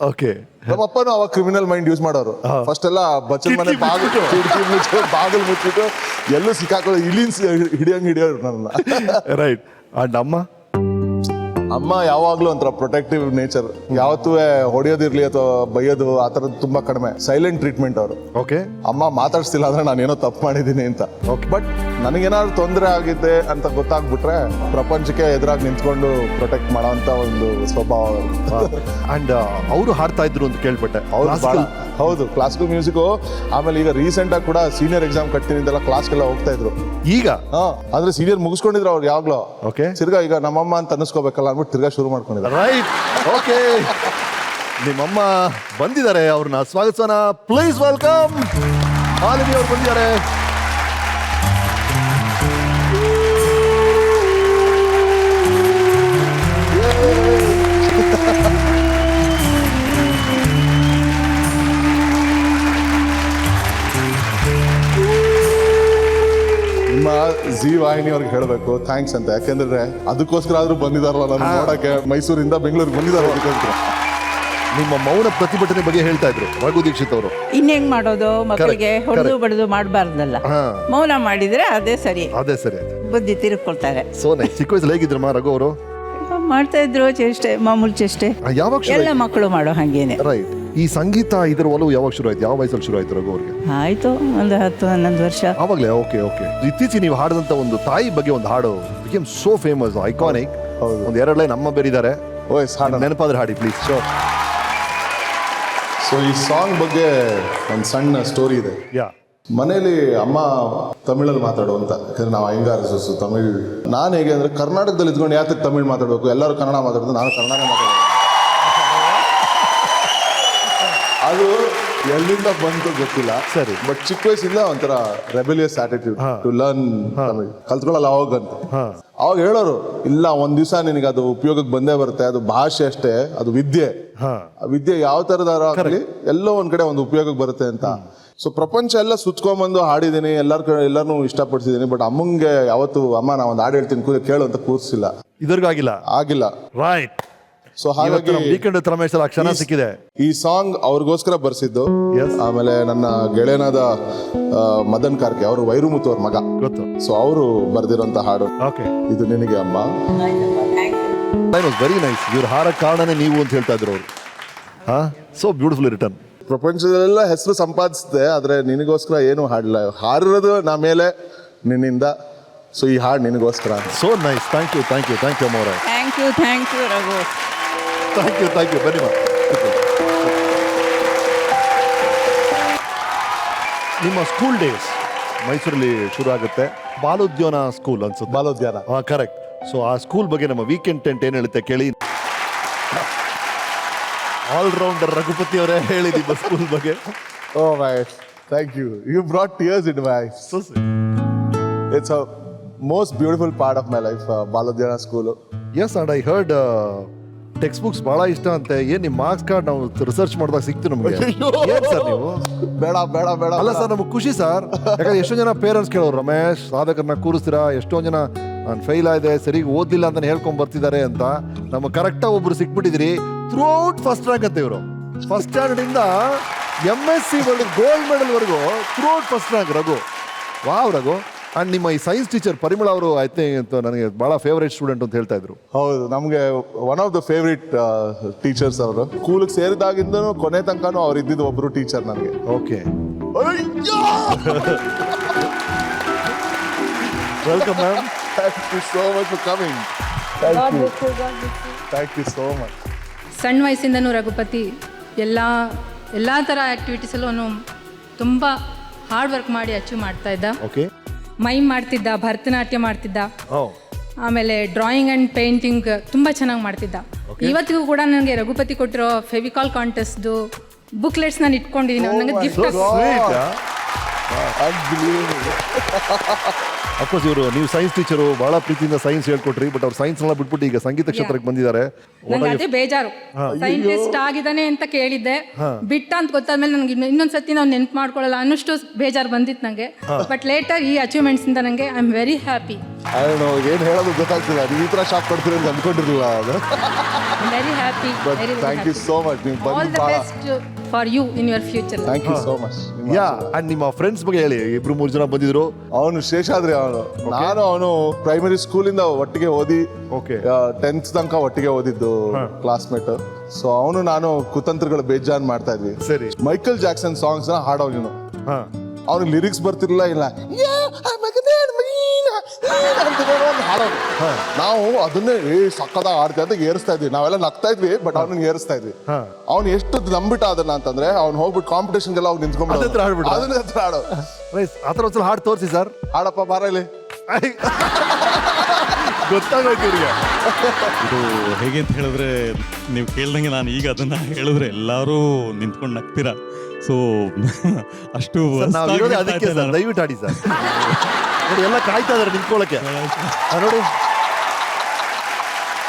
Okay. ನಮ್ಮಪ್ಪನು ಅವಾಗ criminal mind use ಮಾಡೋರು. First ಎಲ್ಲ ಬಚ್ಚಲ್ ಮನೆ ಬಾಗಿಲು ಮುಚ್ಚಿಟ್ಟು ಎಲ್ಲೂ ಸಿಕ್ಕಾಕೊಳ್ಳೋ ಇಲಿನ್ಸ್ ಹಿಡಿಯೋರು ನನ್ನ. ರೈಟ್. ಅಂಡ್ ಅಮ್ಮ ಯಾವಾಗ್ಲೂ ಒಂಥರ ಪ್ರೊಟೆಕ್ಟಿವ್ ನೇಚರ್. ಯಾವತ್ತೂ ಹೊಡೆಯೋದಿರ್ಲಿ ಅಥವಾ ಬೈಯೋದು ಆ ಥರದ್ದು ತುಂಬಾ ಕಡಿಮೆ. ಸೈಲೆಂಟ್ ಟ್ರೀಟ್ಮೆಂಟ್ ಅವರು. ಓಕೆ. ಅಮ್ಮ ಮಾತಾಡ್ಸ್ತಿಲ್ಲ ಅಂದ್ರೆ ನಾನೇನೋ ತಪ್ಪು ಮಾಡಿದ್ದೀನಿ ಅಂತ. ಬಟ್ ನನಗೇನಾದ್ರು ತೊಂದರೆ ಆಗಿದೆ ಅಂತ ಗೊತ್ತಾಗ್ಬಿಟ್ರೆ ಪ್ರಪಂಚಕ್ಕೆ ಎದುರಾಗಿ ನಿಂತ್ಕೊಂಡು ಪ್ರೊಟೆಕ್ಟ್ ಮಾಡೋಂಥ ಒಂದು ಸ್ವಭಾವ. ಅಂಡ್ ಅವರು ಹಾಡ್ತಾ ಇದ್ರು ಅಂತ ಕೇಳ್ಪಟ್ಟೆ. ಹೌದು, ಕ್ಲಾಸಿಕಲ್ ಮ್ಯೂಸಿಕ್. ಆಮೇಲೆ ಈಗ ರೀಸೆಂಟ್ ಆಗಿ ಕೂಡ ಸೀನಿಯರ್ ಎಕ್ಸಾಮ್ ಕಟ್ತಿನಿಂದೆಲ್ಲ ಕ್ಲಾಸ್ಗೆಲ್ಲ ಹೋಗ್ತಾ ಇದ್ರು. ಈಗ ಆದ್ರೆ ಸೀನಿಯರ್ ಮುಗಿಸ್ಕೊಂಡಿದ್ರು ಅವ್ರು ಯಾವಾಗ್ಲೂ. ಓಕೆ. ತಿರ್ಗಾ ಈಗ ನಮ್ಮಮ್ಮ ಅಂತ ಅನ್ನಿಸ್ಕೋಬೇಕಲ್ಲ ಅಂದ್ಬಿಟ್ಟು ತಿರ್ಗಾ ಶುರು ಮಾಡ್ಕೊಂಡಿದ್ದಾರೆ. ರೈಟ್. ಓಕೆ. ನಿಮ್ಮಮ್ಮ ಬಂದಿದ್ದಾರೆ, ಅವ್ರನ್ನ ಸ್ವಾಗತಿಸೋಣ. Please welcome. ಮಾಲಿನಿ ಅವ್ರು ಬಂದಿದ್ದಾರೆ. ನಿಮ್ಮ ಜಿ ವಾಹಿನಿ ಅವ್ರಿಗೆ ಹೇಳಬೇಕು ಥ್ಯಾಂಕ್ಸ್ ಅಂತ. ಯಾಕೆಂದ್ರೆ ಅದಕ್ಕೋಸ್ಕರ ಆದ್ರೂ ಬಂದಿದಾರಲ್ಲ ನಾನು ನೋಡಕ್ಕೆ. ಮೈಸೂರಿಂದ ಬೆಂಗಳೂರಿಗೆ ಬಂದಿದ್ದಾರೆ ಅದಕ್ಕೋಸ್ಕರ. ನಿಮ್ಮ ಮೌನ ಪ್ರತಿಭಟನೆ ಬಗ್ಗೆ ಹೇಳ್ತಾ ಇದ್ರು ರಘು ದೀಕ್ಷಿತ್ ಅವರು. ಇನ್ನೇಂಗ್ ಮಾಡೋದು, ಮಕ್ಕಳಿಗೆ ಹೊಡೆದು ಬಡದು ಮಾಡಬಾರ್ದಲ್ಲ. ಮೌನ ಮಾಡಿದ್ರೆ ಅದೇ ಸರಿ, ಅದೇ ಸರಿ. ಬುದ್ಧಿ ತಿರುಗ್ಕೊಳ್ತಾರೆ. So nice. ಚಿಕ್ಕ ವಯಸ್ಸಲ್ಲಿ ಹೇಗಿದ್ರಮ್ಮ ರಘು ಅವರು? ಮಾಡ್ತಾ ಇದ್ರು ಚೇಷ್ಟೆ, ಮಾಮೂಲು ಚೇಷ್ಟೆ. ಯಾವಾಗ ಎಲ್ಲ ಮಕ್ಕಳು ಮಾಡೋ ಹಂಗೇನೆ. ರೈಟ್. ಈ ಸಂಗೀತ ಇದರ ಒಲವು ಯಾವಾಗ ಶುರು ಆಯ್ತು? ಯಾವ ವಯಸ್ಸಲ್ಲಿ ಶುರು ಆಯ್ತು ರಘು ಅವ್ರಿಗೆ? ಆಯ್ತು, ಒಂದು 10-11 ವರ್ಷ ಆವಾಗಲೇ. Okay okay. ಇತ್ತೀಚೆಗೆ ನೀವು ಹಾಡಿದಂತ ಒಂದು ತಾಯಿ ಬಗ್ಗೆ ಒಂದು ಹಾಡು ಬಿಕೇಮ್ ಸೋ ಫೇಮಸ್, ಐಕಾನಿಕ್. ಒಂದು 2 ಲೈನ್ ನಮ್ಮ ಬೇರಿದ್ದಾರೆ, ನೆನಪಾದ್ರೆ ಹಾಡಿ ಪ್ಲೀಸ್. ಶೋರ್. ಸೊ ಈ ಸಾಂಗ್ ಬಗ್ಗೆ ಒಂದು ಸಣ್ಣ ಸ್ಟೋರಿ ಇದೆ. ಮನೇಲಿ ಅಮ್ಮ ತಮಿಳಲ್ಲಿ ಮಾತಾಡುವಂತ, ಯಾಕಂದ್ರೆ ನಾವು ಅಯ್ಯಂಗಾರಸು ತಮಿಳ್. ನಾನು ಹೇಗೆ ಅಂದ್ರೆ ಕರ್ನಾಟಕದಲ್ಲಿ ಇದ್ಕೊಂಡು ಯಾಕೆ ತಮಿಳ್ ಮಾತಾಡಬೇಕು, ಎಲ್ಲರೂ ಕನ್ನಡ ಮಾತಾಡೋದು, ನಾನು ಕನ್ನಡನೇ ಮಾತಾಡೋದು. ಅದು ಎಲ್ಲಿಂದ ಬಂತು ಗೊತ್ತಿಲ್ಲ. ಸರಿ. ಬಟ್ ಚಿಕ್ಕ ವಯಸ್ಸಿಂದ ಒಂಥರ rebellious attitude to learn Tamil. ಕಲ್ತ್ಕೊಳ್ಳಲ್ಲ ಅವಾಗಂತ. ಅವಾಗ ಹೇಳೋರು, ಇಲ್ಲ ಒಂದ್ ದಿವಸ ನಿನಗೆ ಅದು ಉಪಯೋಗಕ್ಕೆ ಬಂದೇ ಬರುತ್ತೆ, ಅದು ಭಾಷೆ ಅಷ್ಟೇ, ಅದು ವಿದ್ಯೆ. ವಿದ್ಯೆ ಯಾವ ತರದಾರ ಆಗ್ಲಿ ಎಲ್ಲೋ ಒಂದ್ ಕಡೆ ಒಂದು ಉಪಯೋಗಕ್ಕೆ ಬರುತ್ತೆ ಅಂತ. ಸೊ ಪ್ರಪಂಚ ಎಲ್ಲ ಸುತ್ಕೊಂಡ್ಬಂದು ಹಾಡಿದ್ದೀನಿ, ಎಲ್ಲಾರನ್ನೂ ಇಷ್ಟಪಡಿಸಿದ್ದೀನಿ. ಬಟ್ ಅಮ್ಮಂಗೆ ಯಾವತ್ತು ಅಮ್ಮ ನಾ ಒಂದು ಹಾಡು ಹೇಳ್ತೀನಿ ಕೇಳು ಅಂತ ಕೂರಿಸಿಲ್ಲ. ಇದುವರೆಗೂ ಆಗಿಲ್ಲ. ರೈಟ್. ಸೊ ಹಾಗಾಗಿ ವೀಕೆಂಡ್ ರಮೇಶ್ ಕ್ಷಣ ಸಿಕ್ಕಿದೆ. ಈ ಸಾಂಗ್ ಅವ್ರಿಗೋಸ್ಕರ ಬರ್ಸಿದ್ದು. ಆಮೇಲೆ ನನ್ನ ಗೆಳೆಯನಾದ ಮದನ್ ಕಾರ್ಕೆ, ಅವರು ವೈರುಮುತ್ತು ಅವ್ರ ಮಗ ಗೊತ್ತು. ಸೊ ಅವರು ಬರ್ದಿರೋಂತ ಹಾಡು. ಓಕೆ. ಇದು ನಿನಗೆ ಅಮ್ಮ. Very nice. ಇವ್ರ ಹಾರ ಕಾರಣನೇ ನೀವು ಅಂತ ಹೇಳ್ತಾ ಇದ್ರು ಅವರು. So beautiful return. ಪ್ರಪಂಚದಲ್ಲೆಲ್ಲ ಹೆಸರು ಸಂಪಾದಿಸಿದೆ, ಆದ್ರೆ ನಿನಗೋಸ್ಕರ ಏನು ಹಾಡಲ್ಲ. ಹಾರಿರೋದು ನಾ ಮೇಲೆ ನಿನ್ನಿಂದ. ಸೊ ಈ ಹಾಡು ನಿನಗೋಸ್ಕರ. So nice. ಥ್ಯಾಂಕ್ ಯು ಅಮ್ಮ ಅವರೇ. Thank you Raghu. Thank you. ಬನ್ನಿ ಮಾ. ನಿಮ್ಮ ಸ್ಕೂಲ್ ಡೇಸ್ ಮೈಸೂರಲ್ಲಿ ಶುರು ಆಗುತ್ತೆ. ಬಾಲೋದ್ಯಾನ ಸ್ಕೂಲ್ ಅನ್ಸುತ್ತೆ. ಬಾಲೋದ್ಯಾನ. ಕರೆಕ್ಟ್. ಸೊ ಆ ಸ್ಕೂಲ್ ಬಗ್ಗೆ ನಮ್ಮ ವೀಕೆಂಡ್ ಟೆಂಟ್ ಏನು ಹೇಳುತ್ತೆ ಕೇಳಿ. ಆಲ್ರೌಂಡರ್ ರಘುಪತಿ ಅವರೇ ಹೇಳಿ ನಿಮ್ಮ ಸ್ಕೂಲ್ ಬಗ್ಗೆ. Oh my, thank you. You brought tears in my eyes. It's a most beautiful part of my life, Balodyana school. Yes. And I heard textbooks ಬಹಳ ಇಷ್ಟ ಅಂತೆ. ಏನ್ ನಿಮ್ ಮಾರ್ಕ್ಸ್ ಕಾರ್ಡ್ ನಾವು ರಿಸರ್ಚ್ ಮಾಡಿದಾಗ ಸಿಕ್ತು ನಮಗೆ. ಏನ್ ಸರ್ ನೀವು? ಬೇಡ. ಅಲ್ಲ ಸರ್, ನಮಗೆ ಖುಷಿ ಸರ್. ಯಾಕಂದ್ರೆ ಎಷ್ಟೋ ಜನ ಪೇರೆಂಟ್ಸ್ ಕೇಳೋರು, ರಮೇಶ್ ಸಾಧಕರನ್ನ ಕೂರಿಸ್ತೀರಾ, ಎಷ್ಟೋ ಜನ ನಾನು ಫೇಲ್ ಆಗಿದೆ, ಸರಿಗೆ ಓದ್ಲಿಲ್ಲ ಅಂತ ಹೇಳ್ಕೊಂಡ್ ಬರ್ತಿದ್ದಾರೆ ಅಂತ. ನಮಗೆ ಕರೆಕ್ಟಾಗಿ ಒಬ್ರು ಸಿಕ್ಬಿಟ್ಟಿದ್ರಿ. ಥ್ರೂ ಔಟ್ ಫಸ್ಟ್ ರ್ಯಾಂಕ್ ಅಂತ. ಇವರು ಫಸ್ಟ್ ಸ್ಟ್ಯಾಂಡರ್ಡ್ ಇಂದ MSc ಗೋಲ್ಡ್ ಮೆಡಲ್ ವರೆಗೂ through out first rank Raghu. Wow Raghu. And ನಿಮ್ಮ ಈ ಸೈನ್ಸ್ ಟೀಚರ್ ಪರಿಮಳ ಅವರು ಐ ಥಿಂಕ್ ನನಗೆ ಬಹಳ ಫೇವರೇಟ್ ಸ್ಟೂಡೆಂಟ್ ಅಂತ ಹೇಳ್ತಾ ಇದ್ರು. ಹೌದು, ನಮಗೆ one of the favourite teachers ಅವರು. ಸ್ಕೂಲಿಗೆ ಸೇರಿದಾಗಿಂದನೂ ಕೊನೆ ತನಕನೂ ಅವ್ರು ಇದ್ದಿದ್ದು ಒಬ್ರು ಟೀಚರ್ ನನಗೆ. Okay. Welcome ma'am. Thank you so much for coming. Thank you so much. ಸಣ್ಣ ವಯಸ್ಸಿಂದನೂ ರಘುಪತಿ ಎಲ್ಲ ಥರ ಆ್ಯಕ್ಟಿವಿಟೀಸಲ್ಲೂ ಅವನು ತುಂಬ ಹಾರ್ಡ್ ವರ್ಕ್ ಮಾಡಿ ಅಚೀವ್ ಮಾಡ್ತಾ ಇದ್ದ. ಓಕೆ. ಮೈಮ್ ಮಾಡ್ತಿದ್ದ, ಭರತನಾಟ್ಯ ಮಾಡ್ತಿದ್ದ, ಆಮೇಲೆ ಡ್ರಾಯಿಂಗ್ ಆ್ಯಂಡ್ ಪೇಂಟಿಂಗ್ ತುಂಬ ಚೆನ್ನಾಗಿ ಮಾಡ್ತಿದ್ದ. ಇವತ್ತಿಗೂ ಕೂಡ ನನಗೆ ರಘುಪತಿ ಕೊಟ್ಟಿರೋ ಫೆವಿಕಾಲ್ ಕಾಂಟೆಸ್ಟ್ದು ಬುಕ್ಲೆಟ್ಸ್ ನಾನು ಇಟ್ಕೊಂಡಿದ್ದೀನಿ. ನನಗೆ ಗಿಫ್ಟ್. ಅಫ್ಕೋರ್ಸ್ ಇವರು ನೀವು ಸೈನ್ಸ್ ಟೀಚರು, ಬಹಳ ಪ್ರೀತಿಯಿಂದ ಸೈನ್ಸ್ ಹೇಳ್ಕೊಟ್ರಿ, ಬಟ್ ಅವ್ರು ಸೈನ್ಸ್ ಎಲ್ಲ ಬಿಟ್ಬಿಟ್ಟು ಈಗ ಸಂಗೀತ ಕ್ಷೇತ್ರಕ್ಕೆ ಬಂದಿದ್ದಾರೆ. ನಂಗೆ ಅದೇ ಬೇಜಾರು, ಸೈಂಟಿಸ್ಟ್ ಆಗಿದ್ದಾನೆ ಅಂತ ಕೇಳಿದ್ದೆ, ಬಿಟ್ಟ ಅಂತ ಗೊತ್ತಾದ್ಮೇಲೆ ನನಗೆ ಇನ್ನೊಂದ್ಸತಿ ನಾವು ನೆನ್ಪು ಮಾಡ್ಕೊಳ್ಳಲ್ಲ ಅನ್ನೋಷ್ಟು ಬೇಜಾರು ಬಂದಿತ್ತು ನನಗೆ. ಬಟ್ ಲೇಟರ್ ಈ ಅಚೀವ್ಮೆಂಟ್ಸ್ ಇಂದ ನನಗೆ ಐ ಆಮ್ ವೆರಿ ಹ್ಯಾಪಿ. ಏನು ಹೇಳೋದು ಗೊತ್ತಾಗ್ತಿಲ್ಲ, ನೀವು ಈ ಥರ ಶಾಪ್ ಕೊಡ್ತೀರಿ ಅಂತ ಅಂದ್ಕೊಂಡಿರಲಿಲ್ಲ ಅದು. Very happy. Thank you so much. ನೀವು all the best for you in your future. Thank you so much. Yeah, and ನಿಮ್ಮ ಫ್ರೆಂಡ್ಸ್ ಬಗ್ಗೆ ಹೇಳಿ. 2-3 ಜನ ಬಂದಿದ್ರು. ಅವನು ಶೇಷಾದ್ರಿ, ಅವನು ಪ್ರೈಮರಿ ಸ್ಕೂಲಿಂದ ಒಟ್ಟಿಗೆ ಓದಿ, ಓಕೆ, 10th ತನಕ ಒಟ್ಟಿಗೆ ಓದಿದ್ದು ಕ್ಲಾಸ್ಮೇಟ್. ಸೊ ಅವನು ನಾನು ಕುತಂತ್ರಗಳು ಬೇಜಾನ್ ಮಾಡ್ತಾ ಇದ್ವಿ. ಸರಿ. ಮೈಕಲ್ ಜಾಕ್ಸನ್ ಸಾಂಗ್ಸ್ ನ ಹಾಡೋ ನೀನು, ಹಾ, ಅವ್ನಿಗೆ ಲಿರಿಕ್ಸ್ ಬರ್ತಿರ್ಲಿಲ್ಲ, ಇಲ್ಲ ಹಾಡೋದು. ನಾವು ಅದನ್ನೇ ಸಕ್ಕದಾಗ ಆಡ್ತಾ ಇದ್ದಾಗ ಏರಿಸ್ತಾ ಇದ್ವಿ, ನಾವೆಲ್ಲ ನಗ್ತಾ ಇದ್ವಿ, ಬಟ್ ಅವ್ನಿಗೆ ಏರಿಸ್ತಾ ಇದ್ವಿ. ಅವ್ನು ಎಷ್ಟು ನಂಬಿಟ್ಟ ಅದನ್ನ ಅಂತಂದ್ರೆ, ಅವ್ನು ಹೋಗ್ಬಿಟ್ಟು ಕಾಂಪಿಟೇಷನ್ಗೆಲ್ಲ ಅವ್ನು ನಿಂತ್ಕೊಂಡು ಅದನ್ನ ಹತ್ರ ಹಾಡೋ. ಆ ಥರ ಒಂದ್ಸಲ ಹಾಡು ತೋರಿಸಿ ಸರ್. ಹಾಡಪ್ಪ ಬಾರ ಇಲ್ಲಿ. ಗೊತ್ತಾಗೋಯ್ತು ಇವ್ರಿಗೆ. ಇದು ಹೇಗೆ ಅಂತ ಹೇಳಿದ್ರೆ, ನೀವು ಕೇಳ್ದಂಗೆ ನಾನು ಈಗ ಅದನ್ನ ಹೇಳಿದ್ರೆ ಎಲ್ಲರೂ ನಿಂತ್ಕೊಂಡು ನಗ್ತೀರಾ. ಸೊ ಅಷ್ಟು ನಾವು ಇರೋದೇ ಅದಕ್ಕೆ ಸರ್, ದಯವಿಟ್ಟು ಆಡಿ ಸರ್. ನೋಡಿ, ಎಲ್ಲ ಕಾಯ್ತಾ ಇದಾರೆ ನಿಂತ್ಕೊಳ್ಳೋಕೆ. ನೋಡಿ,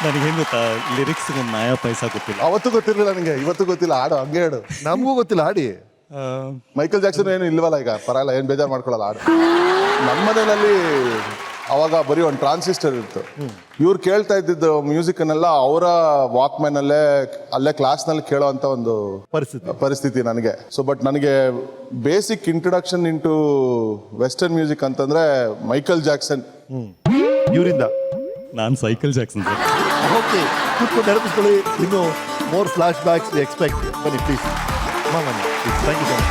ನನಗೇನು ಗೊತ್ತಾ, ಲಿರಿಕ್ಸ್ ಒಂದು ನಯಾ ಪೈಸಾ ಗೊತ್ತಿಲ್ಲ. ಅವತ್ತು ಗೊತ್ತಿರಲಿಲ್ಲ ನನಗೆ, ಇವತ್ತು ಗೊತ್ತಿಲ್ಲ. ಹಾಡು ಹಂಗೆ ಹೇಳು. ನಮಗೂ ಗೊತ್ತಿಲ್ಲ, ಹಾಡಿ. ಮೈಕಲ್ ಜಾಕ್ಸನ್ ಏನು ಇಲ್ವಲ್ಲ ಈಗ, ಪರವಾಗಿಲ್ಲ, ಏನು ಬೇಜಾರು ಮಾಡ್ಕೊಳ್ಳಲ್ಲ. ಹಾಡು ನಮ್ಮ ಮನೆಯಲ್ಲಿ ಅವಾಗ ಬರೀ ಒಂದು ಟ್ರಾನ್ಸಿಸ್ಟರ್ ಇತ್ತು. ಇವ್ರು ಕೇಳ್ತಾ ಇದ್ದಿದ್ದು ಮ್ಯೂಸಿಕ್ನೆಲ್ಲ ಅವರ ವಾಕ್ಮ್ಯಾನ್ ಅಲ್ಲೇ ಕ್ಲಾಸ್ನಲ್ಲಿ ಕೇಳೋ ಅಂತ ಒಂದು ಪರಿಸ್ಥಿತಿ ನನಗೆ. ಸೊ ಬಟ್ ನನಗೆ basic introduction into western music ಅಂತಂದ್ರೆ ಮೈಕಲ್ ಜಾಕ್ಸನ್ ಇವರಿಂದ. ನಾನು ಸೈಕಲ್ ಜಾಕ್ಸನ್ ಸರ್. ಓಕೆ, ಕೂತ್ಕೊಂಡು ನೆನಪಿಸ್ಕೊಳ್ಳಿ. ಇನ್ನು ಮೋರ್ ಫ್ಲಾಶ್ ಬ್ಯಾಕ್ಸ್ ಎಕ್ಸ್ಪೆಕ್ಟ್. ಬನ್ನಿ please. Thank you so much.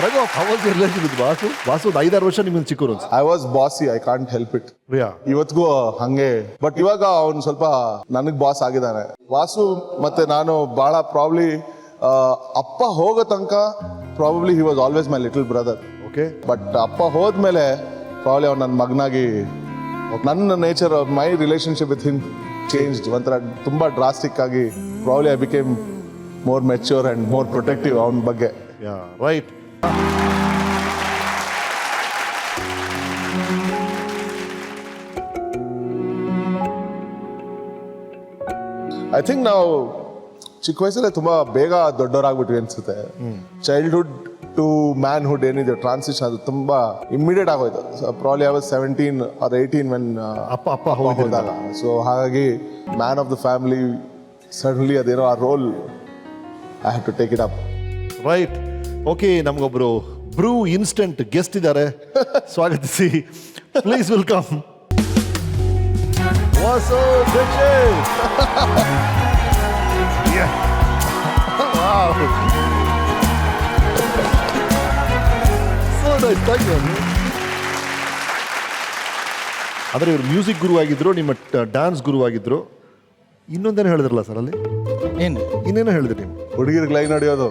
Raghu, how was your relationship with Vasu? Vasu ಒಂದು 5-6 ವರ್ಷ ನಿಮ್ಗೆ ಚಿಕ್ಕವರು. I was ಬಾಸಿ, I can't help it. ಇವತ್ತಿಗೂ ಹಂಗೆ. ಬಟ್ ಇವಾಗ ಅವ್ನು ಸ್ವಲ್ಪ ನನಗ್ ಬಾಸ್ ಆಗಿದ್ದಾನೆ. ವಾಸು ಮತ್ತೆ ನಾನು ಬಹಳ ಪ್ರಾಬ್ಲಿ ಅಪ್ಪ ಹೋಗೋ ತನಕ probably he was always my little brother. Okay, but ಅಪ್ಪ ಹೋದ್ಮೇಲೆ ಪ್ರಾಬ್ಲಿ ಅವ್ನು ನನ್ನ ಮಗನಾಗಿ, ನನ್ನ nature, my relationship with him changed. ಒಂಥರ ತುಂಬಾ ಡ್ರಾಸ್ಟಿಕ್ ಆಗಿ probably I became more mature and more protective ಅವನ ಬಗ್ಗೆ. ರೈಟ್. ಐ ಥಿಂಕ್ ನಾವು ಚಿಕ್ಕ ವಯಸ್ಸಲ್ಲೇ ತುಂಬಾ ಬೇಗ ದೊಡ್ಡವರಾಗ್ಬಿಟ್ವಿ ಅನ್ಸುತ್ತೆ. ಚೈಲ್ಡ್ಹುಡ್ ಟು ಮ್ಯಾನ್ಹುಡ್ ಏನಿದೆ ಟ್ರಾನ್ಸಿಷನ್, ಅದು ತುಂಬಾ ಇಮ್ಮಿಡಿಯೇಟ್ ಆಗೋಯ್ತು. Probably I was 17 or 18 when ಅಪ್ಪ ಹೋದಾಗ. ಸೊ ಹಾಗಾಗಿ man of the family, suddenly ಅದೇನೋ ಆ role I have to take it up. Right. Okay, ನಮಗೊಬ್ರು ಬ್ರೂ ಇನ್ಸ್ಟೆಂಟ್ ಗೆಸ್ಟ್ ಇದ್ದಾರೆ. ಸ್ವಾಗತಿಸಿ, ಪ್ಲೀಸ್ ವೆಲ್ಕಮ್ ವಾಸು ದೀಕ್ಷಿತ್. ಆದರೆ ಇವರು ಮ್ಯೂಸಿಕ್ ಗುರು ಆಗಿದ್ರು, ನಿಮ್ಮ ಡ್ಯಾನ್ಸ್ ಗುರು ಆಗಿದ್ರು. ಇನ್ನೊಂದೇನು ಹೇಳಿದ್ರಲ್ಲ ಸರ್ ಅಲ್ಲಿ, ಏನು ಇನ್ನೇನೋ ಹೇಳಿದ್ರಿ ನೀವು, ಹುಡುಗಿರಿಗೆ ಲೈನ್ ಹೊಡೆಯೋದು.